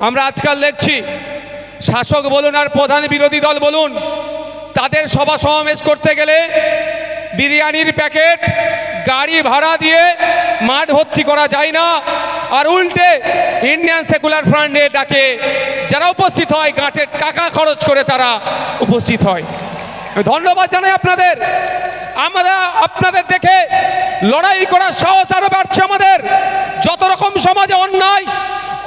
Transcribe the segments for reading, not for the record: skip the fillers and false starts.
আমরা আজকাল দেখছি শাসক বলুন আর প্রধান বিরোধী দল বলুন, তাদের সভা সমাবেশ করতে গেলে বিরিয়ানির প্যাকেট গাড়ি ভাড়া দিয়ে মাঠ ভর্তি করা যায় না, আর উল্টে ইন্ডিয়ান সেকুলার ফ্রন্টে ডাকে যারা উপস্থিত হয় গাঁটের টাকা খরচ করে তারা উপস্থিত হয়। ধন্যবাদ জানাই আপনাদের। আমরা আপনাদের দেখে লড়াই করার সাহস আরো বাড়ছে আমাদের। যত রকম সমাজে অন্যায়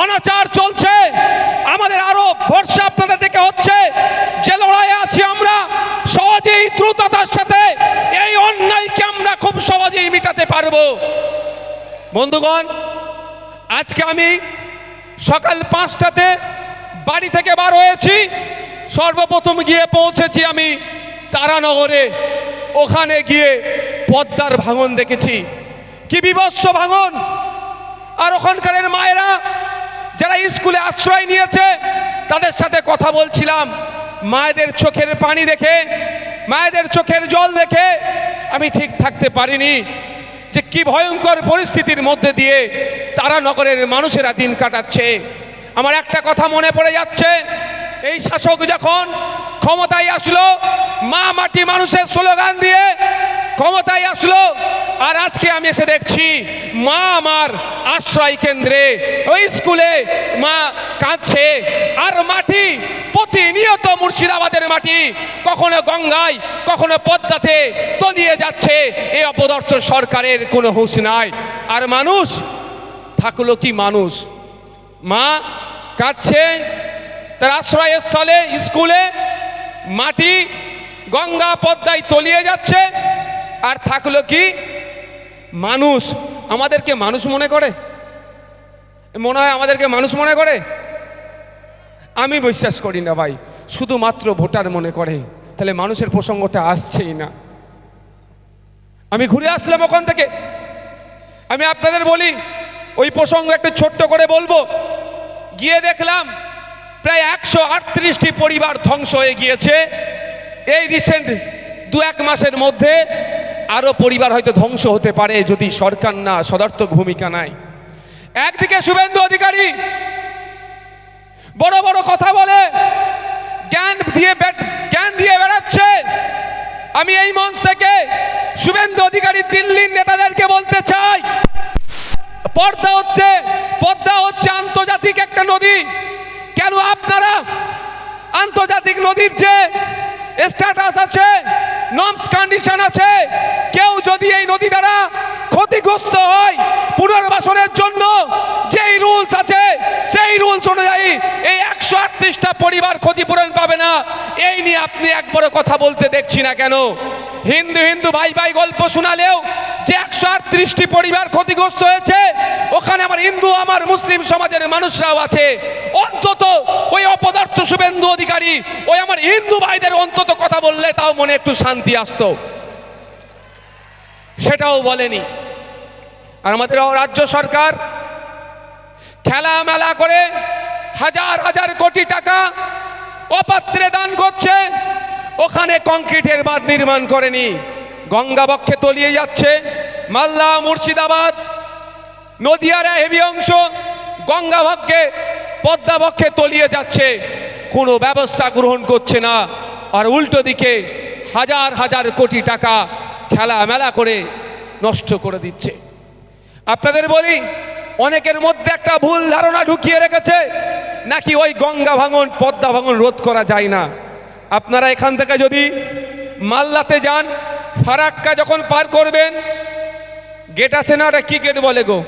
অনাচার চলছে আমাদের আরো ভরসা আপনাদের দেখে হচ্ছে যে লড়াইয়ে আছি আমরা, সহজেই দ্রুততার সাথে এই অন্যায়কে আমরা খুব সহজেই মিটাতে পারবো। বন্ধুগণ, আজকে আমি সকাল 5টাতে বাড়ি থেকে বার হয়েছি। সর্বপ্রথম গিয়ে পৌঁছেছি আমি তারানগরে। ওখানে গিয়ে পদ্মার ভাঙন দেখেছি, কি বিভৎস ভাঙন। আর ওখানকার মায়েরা যারা স্কুলে আশ্রয় নিয়েছে তাদের সাথে কথা বলছিলাম। মায়েদের চোখের পানি দেখে, মায়েদের চোখের জল দেখে আমি ঠিক থাকতে পারিনি যে কি ভয়ঙ্কর পরিস্থিতির মধ্যে দিয়ে তারানগরের মানুষেরা দিন কাটাচ্ছে। আমার একটা কথা মনে পড়ে যাচ্ছে, এই শাসক যখন ক্ষমতায় আসলো মা মাটি মানুষের স্লোগান দিয়ে ক্ষমতায় আসলো, আর আজকে আমি এসে দেখছি মা আমার আশ্রয় কেন্দ্রে ওই স্কুলে মা কাঁদছে। আর মাটি প্রতিনিয়ত মুর্শিদাবাদের মাটি কখনো গঙ্গায় কখনো পদ্মাতে তলিয়ে যাচ্ছে। এই অপদার্থ সরকারের কোনো হুঁশ নাই। আর মানুষ থাকলো কি মানুষ, মা কাঁদছে তার আশ্রয়স্থলে স্কুলে, মাটি গঙ্গা পদ্মায় তলিয়ে যাচ্ছে। আর থাকলো কি মানুষ। আমাদেরকে মানুষ মনে করে, মনে হয় আমাদেরকে মানুষ মনে করে। আমি বিশ্বাস করি না ভাই, শুধুমাত্র ভোটার মনে করে। তাহলে মানুষের প্রসঙ্গটা আসছেই না। আমি ঘুরে আসলাম ওখান থেকে। আমি আপনাদের বলি ওই প্রসঙ্গ একটু ছোট্ট করে বলবো। গিয়ে দেখলাম প্রায় 138টি পরিবার ধ্বংস হয়ে গিয়েছে। এই রিসেন্ট 2-1 মাসের মধ্যে আরো পরিবার হয়তো ধ্বংস হতে পারে যদি সরকার না সদর্থক ভূমিকা নেয়। একদিকে শুভেন্দু অধিকারী বড় বড় কথা বলে, জ্ঞান দিয়ে বেড়াচ্ছে। আমি এই মঞ্চ থেকে শুভেন্দু অধিকারী দিল্লির নেতাদেরকে বলতে চাই, পদ্মা হচ্ছে আন্তর্জাতিক একটা নদী। কেন আপনারা আন্তর্জাতিক নদীর যে স্ট্যাটাস আছে, নর্মস কন্ডিশন আছে, কেউ যদি এই নদী দ্বারা ক্ষতিগ্রস্ত হয় পুনর্বাসনের জন্য যেই রুলস আছে সেই রুলস অনুযায়ী এই 138টা পরিবার ক্ষতিপূরণ পাবে না। এই নিয়ে আপনি একবারও কথা বলতে দেখছি না কেন? হিন্দু হিন্দু ভাই ভাই গল্প শোনালেও যে 138টি পরিবার ক্ষতিগ্রস্ত হয়েছে, ওখানে আমার হিন্দু আমার মুসলিম সমাজের মানুষরাও আছে। অন্তত ওই অপদার্থ শুভেন্দু অধিকারী ওই আমার হিন্দু ভাইদের অন্তত কথা বললে তাও মনে একটু শান্তি আসতো, সেটাও বলেনি। আর আমাদের রাজ্য সরকার খেলা মেলা করে হাজার হাজার কোটি টাকা অপাত্রে দান করছে। ওখানে কংক্রিটের বাঁধ নির্মাণ করেনি, গঙ্গা বক্ষে তলিয়ে যাচ্ছে। মালদা মুর্শিদাবাদ নদিয়ার হেভি অংশ গঙ্গা বক্ষে পদ্মা বক্ষে তলিয়ে যাচ্ছে, কোনো ব্যবস্থা গ্রহণ করছে না। আর উল্টো দিকে হাজার হাজার কোটি টাকা খেলা মেলা করে নষ্ট করে দিচ্ছে। আপনাদের বলি, অনেকের মধ্যে একটা ভুল ধারণা ঢুকিয়ে রেখেছে নাকি ওই গঙ্গা ভাঙন পদ্মা ভাঙন রোধ করা যায় না। আপনারা এখান থেকে যদি মালদাতে যান, ফারাক্কা যখন পার করবেন, গেট আছে না, ওটা কি গেট বলে গো?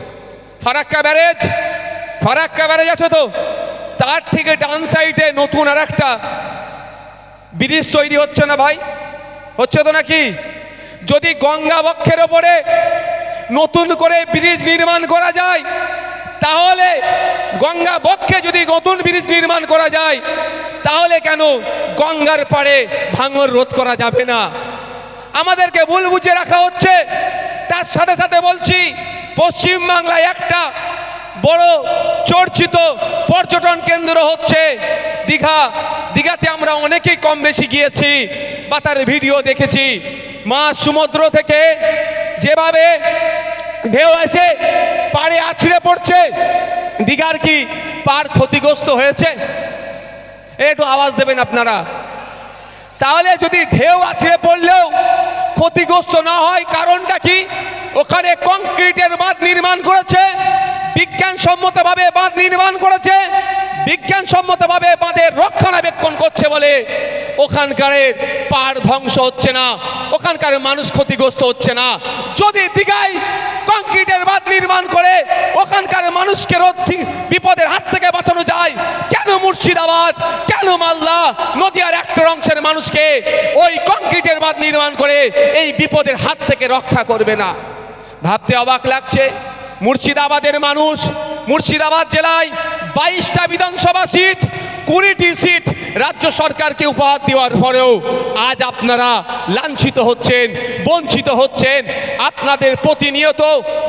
ফারাক্কা ব্যারেজ আছে তো, তার থেকে ডান সাইডে নতুন আর একটা ব্রিজ তৈরি হচ্ছে না ভাই? হচ্ছে তো নাকি? যদি গঙ্গা বক্ষের ওপরে নতুন করে ব্রিজ নির্মাণ করা যায়, তাহলে গঙ্গা বক্ষে যদি নতুন ব্রিজ নির্মাণ করা যায়, তাহলে কেন গঙ্গার পাড়ে ভাঙন রোধ করা যাবে না? আমাদেরকে ভুল বুঝে রাখা হচ্ছে। তার সাথে সাথে বলছি, পশ্চিমবাংলায় একটা বড় চর্চিত পর্যটন কেন্দ্র হচ্ছে দীঘা। দীঘাতে আমরা অনেকেই কম বেশি গিয়েছি বা তার ভিডিও দেখেছি। মাঝ সমুদ্র থেকে যেভাবে ঢেউ এসে পাড়ে আছড়ে পড়ছে, দীঘার কি পার ক্ষতিগ্রস্ত হয়েছে? একটু আওয়াজ দেবেন আপনারা। তাহলে যদি ঢেউ আছড়ে পড়লেও ক্ষতিগ্রস্ত না হয়, কারণটা কি? ওখানে কংক্রিটের বাঁধ নির্মাণ করেছে, বিজ্ঞানসম্মতভাবে বাঁধ নির্মাণ করেছে, বিজ্ঞানসম্মতভাবে বাঁধের রক্ষণাবেক্ষণ করছে বলে ওখানকার পাড় ধ্বংস হচ্ছে না, ওখানকার মানুষ ক্ষতিগ্রস্ত হচ্ছে না। যদি দীঘায় কংক্রিটের বাঁধ নির্মাণ করে ওখানকার মানুষকে বিপদের হাত থেকে বাঁচানো যায়, কেন মুর্শিদাবাদ, কেন মালদা, নদিয়ার একটা অংশের মানুষকে ওই কংক্রিটের বাঁধ নির্মাণ করে এই বিপদের হাত থেকে রক্ষা করবে না? ভাবতে অবাক লাগছে। মুর্শিদাবাদের মানুষ, মুর্শিদাবাদ জেলায় 22টা বিধানসভা সিট, 20টি সিট রাজ্য সরকারকে উপহার দেওয়ার পরেও আজ আপনারা লাঞ্ছিত হচ্ছেন, বঞ্চিত হচ্ছেন। আপনাদের প্রতিনিয়ত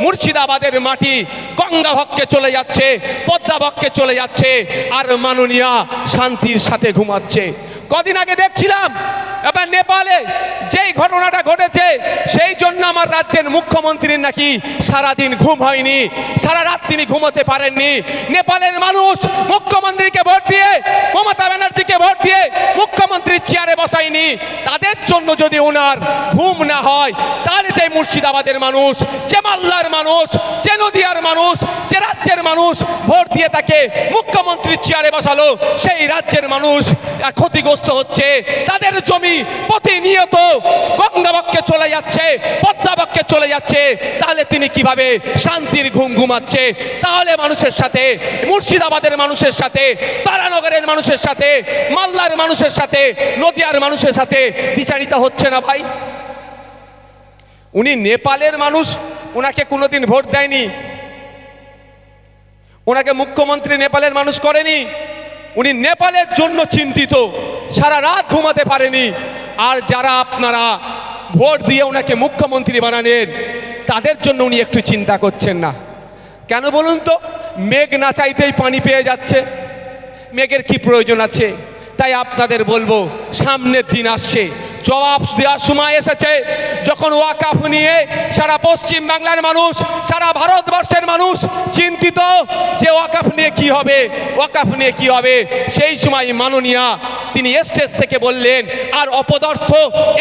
মুর্শিদাবাদের মাটি গঙ্গাবক্ষে চলে যাচ্ছে, পদ্মাবক্ষে চলে যাচ্ছে, আর মাননীয়া শান্তির সাথে ঘুমাচ্ছে। কদিন আগে দেখছিলাম এবার নেপালে যেই ঘটনাটা ঘটেছে, সেই জন্য আমার রাজ্যের মুখ্যমন্ত্রীর নাকি সারাদিন ঘুম হয়নি, সারা রাত তিনি ঘুমোতে পারেননি। নেপালের মানুষ মুখ্যমন্ত্রীকে ভোট দিয়ে, মমতা ব্যানার্জিকে ভোট দিয়ে মুখ্যমন্ত্রীর চেয়ারে বসায়নি। তাদের জন্য যদি ওনার ঘুম না হয়, তাহলে যে মুর্শিদাবাদের মানুষ, যে মালদার মানুষ, যে নদিয়ার মানুষ, যে রাজ্যের মানুষ ভোট দিয়ে তাকে মুখ্যমন্ত্রীর চেয়ারে বসালো, সেই রাজ্যের মানুষ ক্ষতিগ্রস্ত হচ্ছে। তাদের জমি প্রতিনিয়ত গঙ্গাবক্ষে চলে যাচ্ছে, পদ্মাবক্ষে চলে যাচ্ছে। তাহলে তিনি কিভাবে শান্তির ঘুম ঘুমাচ্ছে? তাহলে মানুষের সাথে, মুর্শিদাবাদের মানুষের সাথে, তারানগরের মানুষের সাথে, মালদার মানুষের সাথে, নদিয়ার মানুষের সাথে বিচারিতা হচ্ছে না ভাই? উনি নেপালের মানুষ, ওনাকে কোনোদিন ভোট দেয়নি, ওনাকে মুখ্যমন্ত্রী নেপালের মানুষ করেনি। উনি নেপালের জন্য চিন্তিত, সারা রাত ঘুমাতে পারেনি। আর যারা আপনারা ভোট দিয়ে ওনাকে মুখ্যমন্ত্রী বানালেন, তাদের জন্য উনি একটু চিন্তা করছেন না কেন বলুন তো? মেঘ না চাইতেই পানি পেয়ে যাচ্ছে, মেঘের কি প্রয়োজন আছে? তাই আপনাদের বলবো, সামনের দিন আসছে, জবাব দেওয়ার সময় এসেছে। যখন ওয়াকাফ নিয়ে সারা পশ্চিম বাংলার মানুষ, সারা ভারতবর্ষের মানুষ চিন্তিত যে ওয়াকাফ নিয়ে কি হবে, ওয়াকাফ নিয়ে কি হবে, সেই সময় মাননীয়া তিনি স্টেজ থেকে বললেন। আর অপদার্থ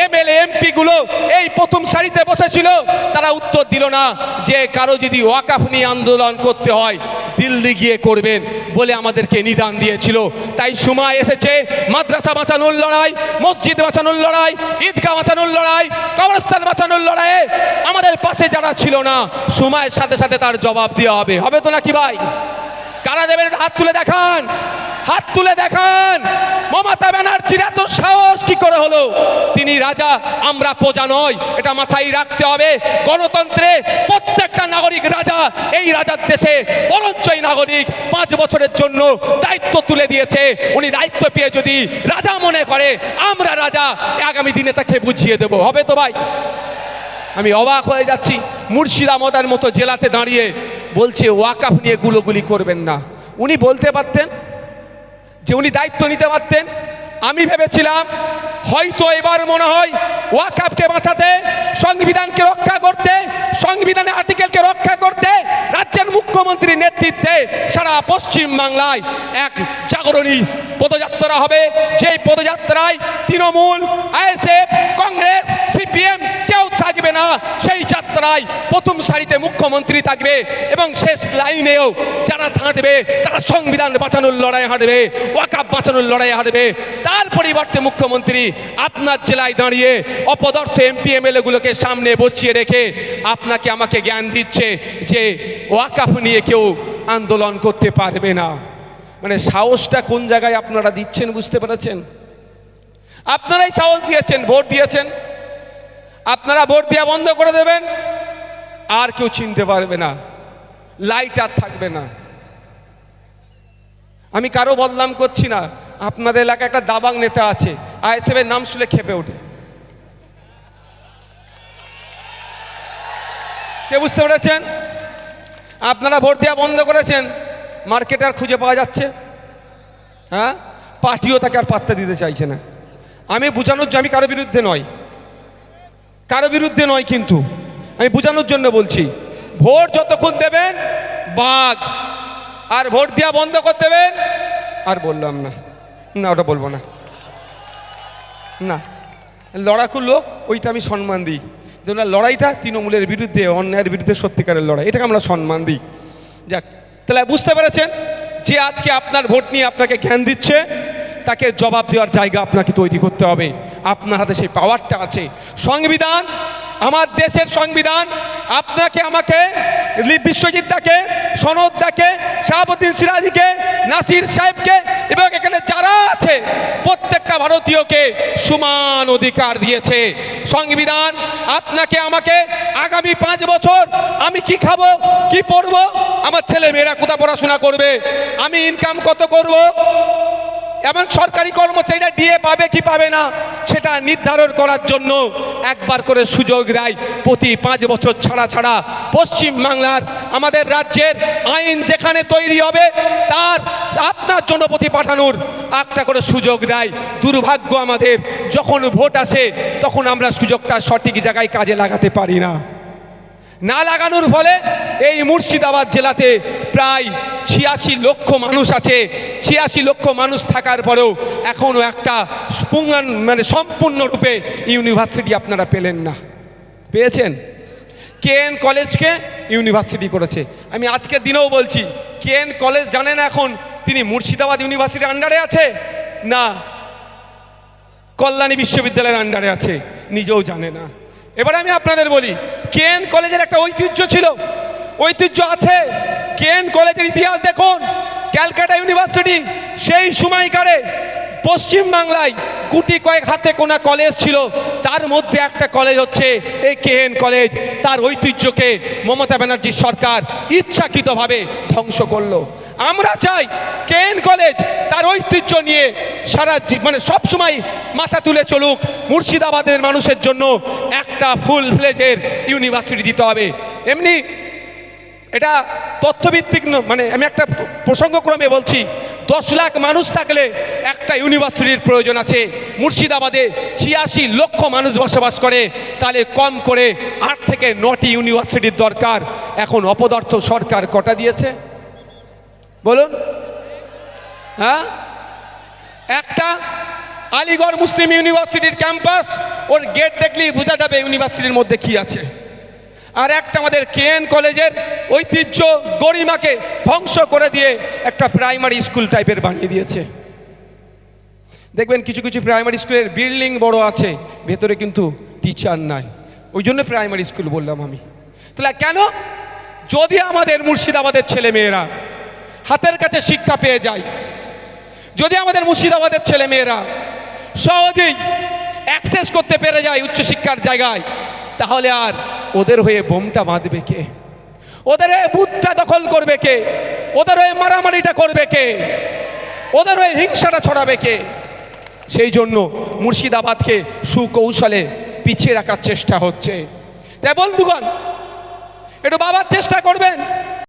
এমএলএ এমপিগুলো এই প্রথম সারিতে বসেছিল, তারা উত্তর দিল না যে কারো যদি ওয়াকাফ নিয়ে আন্দোলন করতে হয় দিল্লি গিয়ে করবেন বলে আমাদেরকে নিদান দিয়েছিল। তাই সময় এসেছে মাদ্রাসা বাঁচানোর লড়াই, মসজিদ বাঁচানোর লড়াই, ঈদগাহ বাঁচানোর লড়াই, কবরস্থান বাঁচানোর লড়াইয়ে আমাদের পাশে যারা ছিল না, সময়ের সাথে সাথে তার জবাব দেওয়া হবে। হবে তো নাকি ভাই? কারা দেবেন? হাত তুলে দেখান, হাত তুলে দেখান। মমতা ব্যানার্জির এত সাহস কি করে হলো? তিনি রাজা, আমরা প্রজা নয়, এটা মাথায় রাখতে হবে। গণতন্ত্রে প্রত্যেকটা নাগরিক রাজা। এই রাজার দেশে বরঞ্চই নাগরিক 5 বছরের জন্য দায়িত্ব তুলে দিয়েছে। উনি দায়িত্ব পেয়ে যদি রাজা মনে করে আমরা রাজা, আগামী দিনে তাকে বুঝিয়ে দেব। হবে তো ভাই? আমি অবাক হয়ে যাচ্ছি, মুর্শিদাবাদের মতো জেলাতে দাঁড়িয়ে বলছে ওয়াকাফ নিয়ে গুলোগুলি করবেন না। উনি বলতে পারতেন যে উনি দায়িত্ব নিতে পারতেন। আমি ভেবেছিলাম হয়তো এবার মনে হয় ওয়াকাফকে বাঁচাতে, সংবিধানকে রক্ষা করতে, সংবিধানের আর্টিকেলকে রক্ষা করতে রাজ্যের মুখ্যমন্ত্রীর নেতৃত্বে সারা পশ্চিম বাংলায় এক জাগরণী পদযাত্রা হবে। যেই পদযাত্রায় তৃণমূল, আইএসএফ, কংগ্রেস, সিপিএম কেউ থাকবে না। সেই যাত্রায় প্রথম সারিতে মুখ্যমন্ত্রী থাকবে এবং শেষ লাইনেও যারা থাকবে তারা সংবিধান বাঁচানোর লড়াই হাঁটবে, ওয়াকাফ বাঁচানোর লড়াই হাঁটবে। তার পরিবর্তে মুখ্যমন্ত্রী আপনার জেলায় দাঁড়িয়ে অপদার্থ এমপি এমএলএগুলোকে সামনে বসিয়ে রেখে আপনাকে আমাকে জ্ঞান দিচ্ছে যে ওয়াকাফ নিয়ে কেউ আন্দোলন করতে পারবে না। মানে সাহসটা কোন জায়গায় আপনারা দিচ্ছেন বুঝতে পেরেছেন? আপনারাই সাহস দিয়েছেন, ভোট দিয়েছেন। আপনারা ভোট দেওয়া বন্ধ করে দেবেন, আর কেউ চিনতে পারবে না, লাইট আর থাকবে না। আমি কারো বদনাম করছি না। আপনাদের এলাকায় একটা দাবাং নেতা আছে, আইএসএফের নাম শুনে খেপে ওঠে। কে বুঝতে পেরেছেন? আপনারা ভোট দেওয়া বন্ধ করেছেন, মার্কেটে আর খুঁজে পাওয়া যাচ্ছে। হ্যাঁ, পার্টিও তাকে আর পাত্তা দিতে চাইছে না। আমি বোঝানোর জন্য, আমি কারো বিরুদ্ধে নয়, কারো বিরুদ্ধে নয়, কিন্তু আমি বোঝানোর জন্য বলছি, ভোট যতক্ষণ দেবেন বাঘ আর ভোট দেওয়া বন্ধ করে দেবেন। আর বললাম না, না ওটা বলবো না, না লড়াকু লোক ওইটা আমি সম্মান দিই। যেন লড়াইটা তৃণমূলের বিরুদ্ধে, অন্যায়ের বিরুদ্ধে সত্যিকারের লড়াই, এটাকে আমরা সম্মান দিই। যাক, তাহলে বুঝতে পেরেছেন যে আজকে আপনার ভোট নিয়ে আপনাকে জ্ঞান দিচ্ছে, তাকে জবাব দেওয়ার জায়গা আপনাকে তৈরি করতে হবে। আপনার হাতে সেই পাওয়ারটা আছে। সংবিধান, আমার দেশের সংবিধান আপনাকে, আমাকে, বিশ্বজিৎ দাকে, সনদ দাকে, শাহাবুদ্দিন সিরাজীকে, নাসির সাহেবকে এবং এখানে যারা আছে প্রত্যেকটা ভারতীয়কে সমান অধিকার দিয়েছে সংবিধান। আপনাকে আমাকে আগামী 5 বছর আমি কি খাবো, কি পড়বো, আমার ছেলে মেয়েরা কোথায় পড়াশোনা করবে, আমি ইনকাম কত করব, এবং সরকারি কর্মচারীরা ডিএ পাবে কি পাবে না সেটা নির্ধারণ করার জন্য একবার করে সুযোগ দেয়। প্রতি 5 বছর ছাড়া ছাড়া পশ্চিমবাংলার, আমাদের রাজ্যের আইন যেখানে তৈরি হবে তার আপনার জনপ্রতি পাঠানোর একটা করে সুযোগ দেয়। দুর্ভাগ্য আমাদের, যখন ভোট আসে তখন আমরা সুযোগটা সঠিক জায়গায় কাজে লাগাতে পারি না। না লাগানোর ফলে এই মুর্শিদাবাদ জেলাতে প্রায় 86 লক্ষ মানুষ আছে। 86 লক্ষ মানুষ থাকার পরেও এখনও একটা মানে সম্পূর্ণরূপে ইউনিভার্সিটি আপনারা পেলেন না। পেয়েছেন? কেএন কলেজকে ইউনিভার্সিটি করেছে। আমি আজকের দিনেও বলছি, কেএন কলেজ জানেন এখন তিনি মুর্শিদাবাদ ইউনিভার্সিটির আন্ডারে আছে না কল্যাণী বিশ্ববিদ্যালয়ের আন্ডারে আছে, নিজেও জানে না। এবারে আমি আপনাদের বলি, কেএন কলেজের একটা ঐতিহ্য ছিল, ঐতিহ্য আছে। কেএন কলেজের ইতিহাস দেখুন। ক্যালকাটা ইউনিভার্সিটি সেই সময়কারে পশ্চিমবাংলায় গুটি কয়েক হাতে কোনা কলেজ ছিল, তার মধ্যে একটা কলেজ হচ্ছে এই কেএন কলেজ। তার ঐতিহ্যকে মমতা ব্যানার্জির সরকার ইচ্ছাকৃতভাবে ধ্বংস করলো। আমরা চাই কেএন কলেজ তার ঐতিহ্য নিয়ে সারা মানে সবসময় মাথা তুলে চলুক। মুর্শিদাবাদের মানুষের জন্য একটা ফুল ফ্লেজের ইউনিভার্সিটি দিতে হবে। এমনি এটা তথ্যভিত্তিক মানে আমি একটা প্রসঙ্গক্রমে বলছি, 10 লাখ মানুষ থাকলে একটা ইউনিভার্সিটির প্রয়োজন আছে। মুর্শিদাবাদে 86 লক্ষ মানুষ বসবাস করে, তাহলে কম করে 8 থেকে 9টি ইউনিভার্সিটির দরকার। এখন অপদার্থ সরকার কটা দিয়েছে বলুন? হ্যাঁ, একটা আলিগড় মুসলিম ইউনিভার্সিটির ক্যাম্পাস, ওর গেট দেখলেই বোঝা যাবে ইউনিভার্সিটির মধ্যে কি আছে। আর একটা আমাদের কেএন কলেজের ঐতিহ্য গরিমাকে ধ্বংস করে দিয়ে একটা প্রাইমারি স্কুল টাইপের বানিয়ে দিয়েছে। দেখবেন কিছু কিছু প্রাইমারি স্কুলের বিল্ডিং বড় আছে, ভেতরে কিন্তু টিচার নাই। ওই জন্য প্রাইমারি স্কুল বললাম আমি। তাহলে কেন? যদি আমাদের মুর্শিদাবাদের ছেলে মেয়েরা হাতের কাছে শিক্ষা পেয়ে যায়, যদি আমাদের মুর্শিদাবাদের ছেলে মেয়েরা সহজেই অ্যাক্সেস করতে পেরে যায় উচ্চশিক্ষার জায়গায়, তাহলে আর ওদের হয়ে বোমটা বাঁধবে কে? ওদের হয়ে বুথটা দখল করবে কে? ওদের হয়ে মারামারিটা করবে কে? ওদের হয়ে হিংসাটা ছড়াবে কে? সেই জন্য মুর্শিদাবাদকে সুকৌশলে পিছিয়ে রাখার চেষ্টা হচ্ছে। তাই বন্ধুগণ, একটু ভাবার চেষ্টা করবেন।